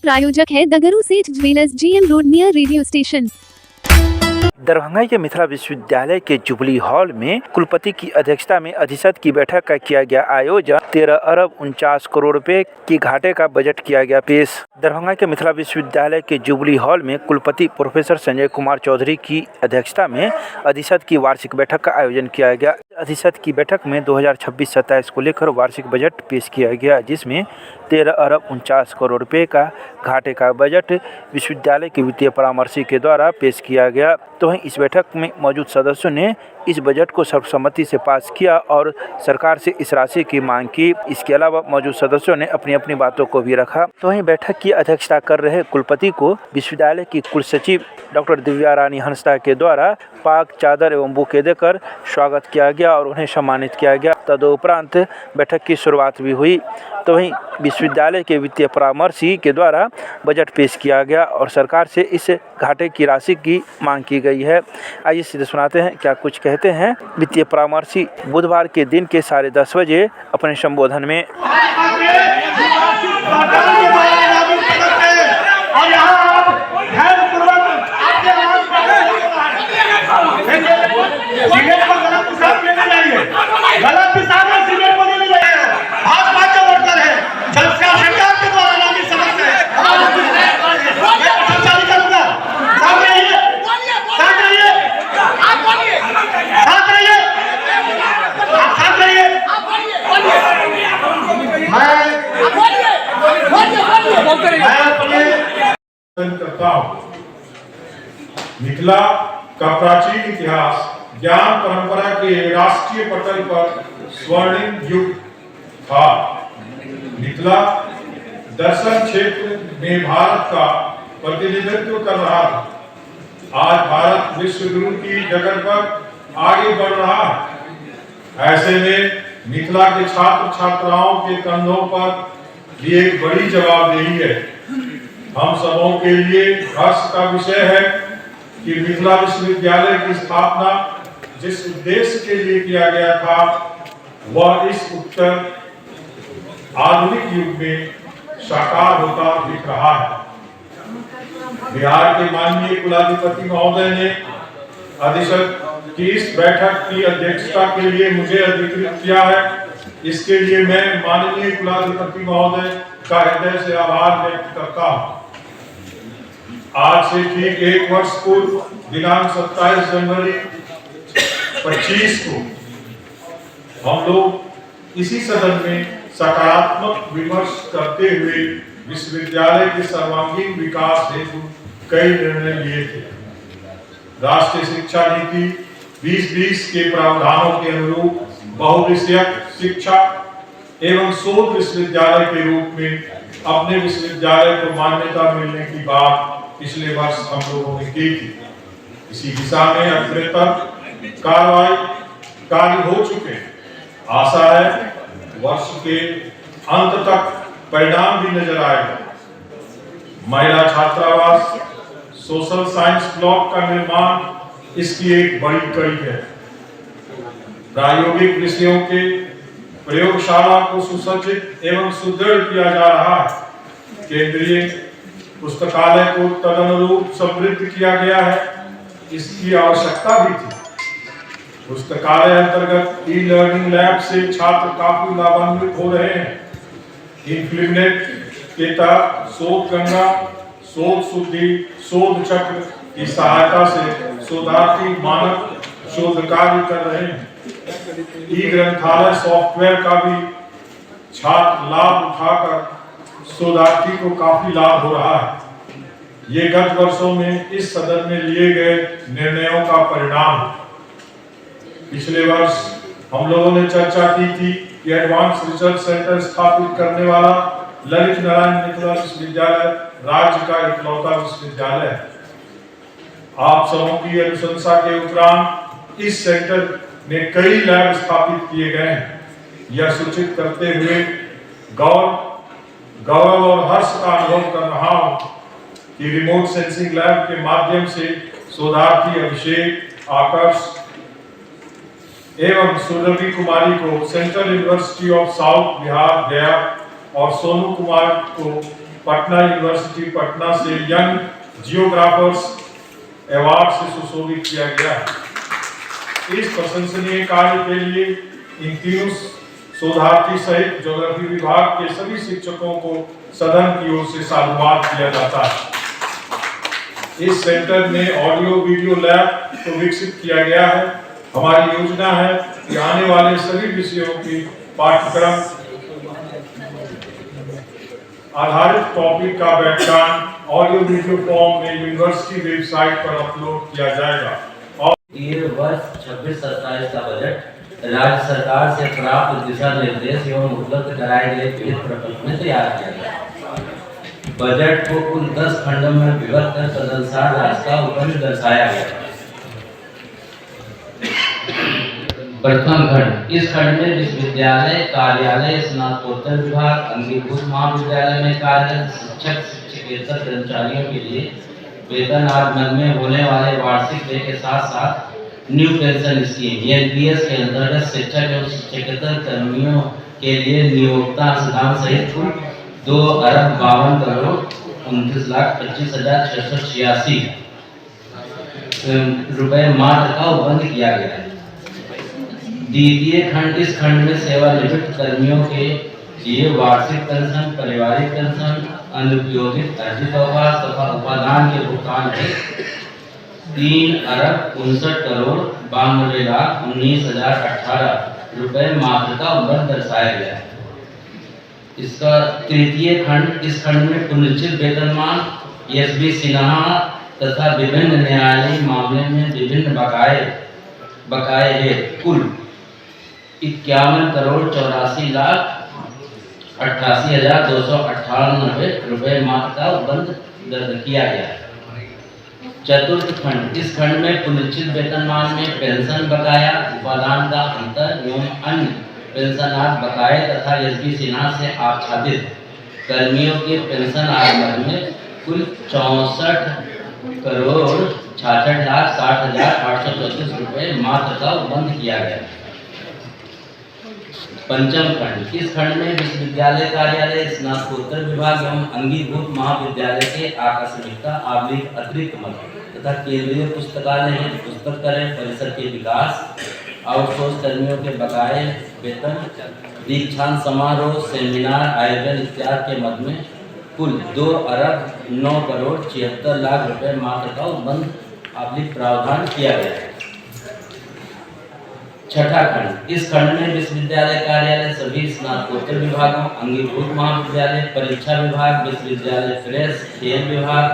प्रायोजक है दगरू सेठ jewellers, GM road near radio station. Darbhanga के मिथिला विश्वविद्यालय के जुबली हॉल में कुलपति की अध्यक्षता में अधिशत की बैठक का किया गया आयोजन। 13 अरब 49 करोड़ रुपए की घाटे का बजट किया गया पेश। दरभंगा के मिथिला विश्वविद्यालय के जुबली हॉल में कुलपति प्रोफेसर संजय कुमार चौधरी की अध्यक्षता में अधिशत की वार्षिक बैठक का आयोजन किया गया। अधिशत की बैठक में 2026-27 को लेकर वार्षिक बजट पेश किया गया, जिसमें 13 अरब 49 करोड़ रुपए का घाटे का बजट विश्वविद्यालय के वित्तीय परामर्शी के द्वारा पेश किया गया। तो वहीं इस बैठक में मौजूद सदस्यों ने इस बजट को सर्वसम्मति से पास किया और सरकार से इस राशि की मांग की। इसके अलावा मौजूद सदस्यों ने अपनी अपनी बातों को भी रखा। तो वहीं बैठक की अध्यक्षता कर रहे कुलपति को विश्वविद्यालय की कुलसचिव डॉक्टर दिव्या रानी हंसदा के द्वारा पाक चादर एवं बुके देकर स्वागत किया गया और उन्हें सम्मानित किया गया। तदुपरांत बैठक की शुरुआत भी हुई। तो वहीं विश्वविद्यालय के वित्तीय परामर्शी के द्वारा बजट पेश किया गया और सरकार से इस घाटे की राशि की मांग की गई है। आइए सीधे सुनाते हैं क्या कुछ कहते हैं वित्तीय परामर्शी बुधवार के दिन के 10:30 बजे अपने संबोधन में। मिथिला का प्राचीन इतिहास ज्ञान परंपरा के राष्ट्रीय पटल पर स्वर्णिम युग था। मिथिला दर्शन क्षेत्र में भारत का प्रतिनिधित्व कर रहा था। आज भारत विश्व गुरु की जगह पर आगे बढ़ रहा है। ऐसे में मिथिला के छात्र छात्राओं के कंधों पर भी एक बड़ी जवाबदेही है। हम सबों के लिए हर्ष का विषय है कि मिथिला विश्वविद्यालय की स्थापना जिस उद्देश्य के लिए किया गया था, वह इस उत्तर आधुनिक युग में साकार होता दिख रहा है। बिहार के माननीय कुलाधिपति महोदय ने अधिशत की इस बैठक की अध्यक्षता के लिए मुझे अधिकृत किया है। इसके लिए मैं माननीय कुलाधिपति महोदय का हृदय से आभार व्यक्त करता हूँ। आज से ठीक 1 वर्ष पूर्व दिनांक 27 जनवरी 25 को हम लोग इसी सदन में सकारात्मक विमर्श करते हुए विश्वविद्यालय के सर्वांगीण विकास हेतु कई निर्णय लिए थे। राष्ट्रीय शिक्षा नीति 2020 के प्रावधानों के अनुरूप बहुविषयक शिक्षा एवं शोध विश्वविद्यालय के रूप में अपने विश्वविद्यालय को मान्यता मिलने की बात पिछले वर्ष हम लोगों ने की थी। इसी दिशा में अग्रतर कार्य हो चुके हैं। आशा है वर्ष के अंत तक परिणाम भी नजर आएगा। महिला छात्रावास, सोशल साइंस ब्लॉक का निर्माण इसकी एक बड़ी कड़ी है। प्रायोगिक विषयों के प्रयोगशाला को सुसज्जित एवं सुदृढ़ किया जा रहा है। केंद्रीय पुस्तकालय को तदनुरूप समृद्ध किया गया है। इसकी आवश्यकता भी थी। पुस्तकालय अंतर्गत ई लर्निंग लैब से छात्र काफी लाभान्वित हो रहे हैं। इनफ्लिनेट के तहत शोध गंगा, शोध शुद्धि, शोध चक्र की सहायता से शोधार्थी मानक शोध कार्य कर रहे हैं। ई ग्रंथालय सॉफ्टवेयर का भी छात्र लाभ उठाकर शोधार्थी को काफी लाभ हो रहा है। ये गत वर्षों में इस सदन में लिए गए निर्णयों का परिणाम। पिछले वर्ष हम लोगों ने चर्चा की थी कि एडवांस रिसर्च सेंटर स्थापित करने वाला ललित नारायण मिथिला विश्वविद्यालय राज्य का इकलौता विश्वविद्यालय है। आप सबों की अनुशंसा के उपरांत इस सेंटर में कई लैब स्थापित किए गए हैं। यह सूचित करते हुए गौरव और हर्ष का अनुभव कर रहा हूं कि रिमोट सेंसिंग लैब के माध्यम से शोधार्थी अभिषेक, आकर्ष एवं सुरभि कुमारी को central university of south Bihar गया और सोनू कुमार को पटना यूनिवर्सिटी पटना से यंग जियोग्राफर्स अवार्ड से सुशोभित किया गया है। इस प्रशंसनीय कार्य के लिए इन तीनों शोधार्थी सहित ज्योग्राफी विभाग के सभी शिक्षकों को सदन की ओर से साधुवाद किया जाता है। इस सेंटर में ऑडियो वीडियो लैब को विकसित किया गया है। हमारी योजना है कि आने वाले सभी विषयों की पाठ्यक्रम आधारित टॉपिक का व्याख्यान ऑडियो वीडियो फॉर्म में यूनिवर्सिटी वेबसाइट पर अपलोड किया जाएगा। और ये वर्ष 26-27 का बजट राज्य सरकार से प्राप्त दिशा निर्देश एवं उपलब्ध कराए गए विहित प्रकल्प में तैयार किया गया। बजट को कुल 10 खंडों में विभक्त कर तदनुसार राज्य का उपलब्ध दर्शाया गया। प्रथम खंड, इस खंड में विश्वविद्यालय कार्यालय स्नातकोत्तर विभाग अंगीभूत महाविद्यालय में कार्यरत शिक्षक शिक्षकेतर कर्मचारियों के लिए वेतन आगमन में होने वाले वार्षिक व्यय के साथ साथ न्यू पेंशन स्कीम एनपीएस के अंतर्गत शिक्षक एवं शिक्षकेतर कर्मियों के लिए नियोक्ता अनुदान सहित कुल 2,52,29,25,686 रुपए मात्र का उपबंध किया गया है। द्वितीय खंड, इस खंड में सेवानिवृत्त कर्मियों के लिए वार्षिक पेंशन, पारिवारिक पेंशन, अनुपयोगित अर्जित अवकाश तथा उपादान के भुगतान के 3,59,92,19,018 रुपए मात्र का उपबंध दर्शाया गया है। इसका तृतीय खंड, इस खंड में पुनर्निश्चित वेतनमान एसबी सिन्हा तथा विभिन्न न्यायालयीय मामले में विभिन्न बकाये है कुल 51,84,88,298 रुपए मात्र का उपबंध दर्ज किया गया है। चतुर्थ खंड, इस खंड में पुनर्निश्चित वेतनमान में पेंशन बकाया, उपादान का अंतर एवं अन्य पेंशनर बकाये तथा एसबी सिन्हा से आच्छादित कर्मियों के पेंशन आगमन में कुल 64,66,60,834 रुपए मात्र का उपबंध किया गया। पंचम खंड, इस खंड में विश्वविद्यालय कार्यालय स्नातकोत्तर विभाग एवं अंगीभूत महाविद्यालय के आकस्मिकता अतिरिक्त मद तथा केंद्रीय पुस्तकालय पुस्तक क्रय परिसर के विकास, आउटसोर्स कर्मियों के बकाये वेतन, दीक्षांत समारोह, सेमिनार आयोजन इत्यादि के मद में कुल 2,09,76,00,000 रुपए मात्र का उपबंध प्रावधान किया गया है। छठा खंड, इस खंड में विश्वविद्यालय कार्यालय सभी स्नातकोत्तर विभागों, अंगीभूत महाविद्यालय, परीक्षा विभाग, विश्वविद्यालय प्रेस, खेल विभाग,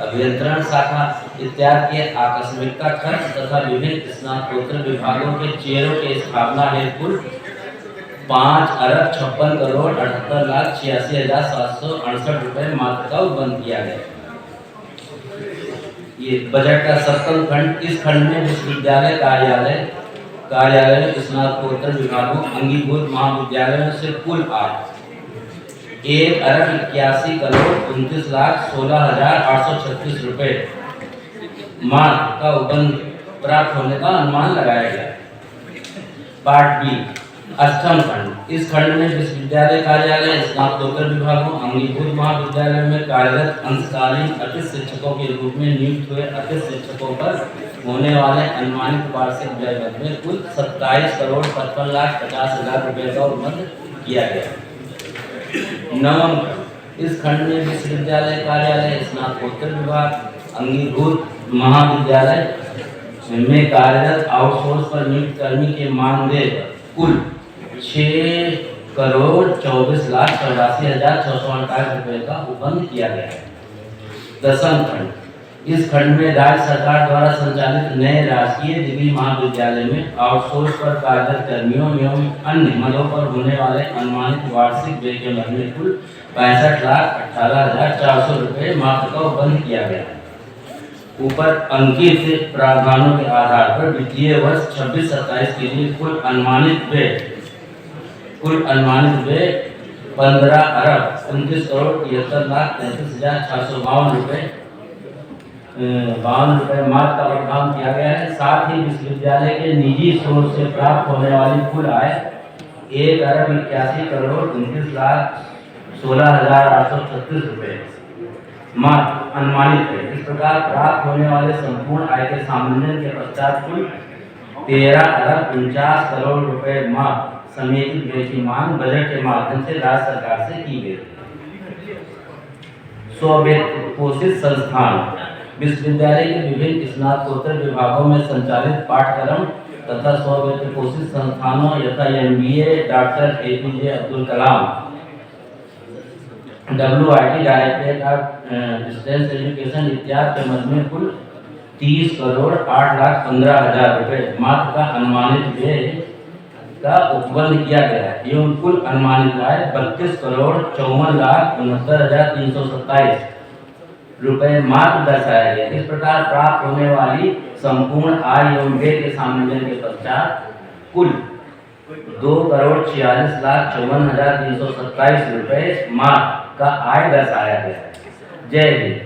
अभियंत्रण शाखा इत्यादि के आकस्मिकता खर्च तथा विभिन्न स्नातकोत्तर विभागों के चेयरों की स्थापना हेतु कुल 5,56,78,86,768 रुपए मात्र का उपबंध किया गया। ये बजट का सप्तम खंड, इस खंड में विश्वविद्यालय कार्यालय स्नातकोत्तर विभागों, अंगीभूत महाविद्यालयों से कुल 1,81,29,16,836 रुपए मात्र का उपबंध प्राप्त होने का अनुमान लगाया गया। पार्ट बी, अष्टम खंड, इस खंड में विश्वविद्यालय कार्यालय स्नातकोत्तर विभागों, अंगीभूत महाविद्यालय में कार्यरत अंशकालीन अतिथि शिक्षकों के रूप में नियुक्त हुए अतिथि शिक्षकों पर होने वाले अनुमानित वार्षिक व्यय में कुल 27,55,50,000 रुपए का उपबंध किया गया। नवम, इस खंड में विश्वविद्यालय कार्यालय स्नातकोत्तर विभाग, अंगीभूत महाविद्यालय में कार्यरत आउटसोर्स पर नियुक्त कर्मी के मानदेय कुल 6,24,84,628 रुपए का उपबंध किया गया है। दसम खंड, इस खंड में राज्य सरकार द्वारा संचालित नए राजकीय डिग्री महाविद्यालय में आउटसोर्स पर कार्यरत कर्मियों एवं अन्य मदों पर होने वाले अनुमानित वार्षिक व्यय के मद में कुल 65,18,400 रुपए मात्र का उपबंध किया गया है। ऊपर अंकित प्रावधानों के आधार पर वित्तीय वर्ष 26-27 के लिए कुल अनुमानित व्यय 15,29,73,73,33,652 रुपए 52 रुपए मात्र का प्रावधान किया गया है। साथ ही विश्वविद्यालय के निजी स्रोत से प्राप्त होने वाली कुल आय 1,81,29,00,000 16,836 रुपये मात्र अनुमानित है। इस प्रकार प्राप्त होने वाले संपूर्ण आय के सामंजस्य के पश्चात कुल 13,49 करोड़ रुपए मात्र समेकित व्यय की मांग बजट के माध्यम से राज्य सरकार से की गई। स्ववित्त पोषित संस्थान विश्वविद्यालय के विभिन्न स्नातकोत्तर विभागों में संचालित पाठ्यक्रम तथा स्ववित्त पोषित संस्थानों यथा MBA doctor APJ Abdul Kalam WIT directorate of distance education इत्यादि के मद में कुल 30,08,15,000 रुपए मात्र का अनुमानित व्यय का उपबंध किया गया है एवं कुल अनुमानित आय 32,54,69,327 रुपए मात्र दर्शाया गया। इस प्रकार प्राप्त होने वाली संपूर्ण आय एवं व्यय के सामंजस्य के पश्चात कुल 2,46,54,327 रुपए मात्र का आय दर्शाया गया। जय हिंद।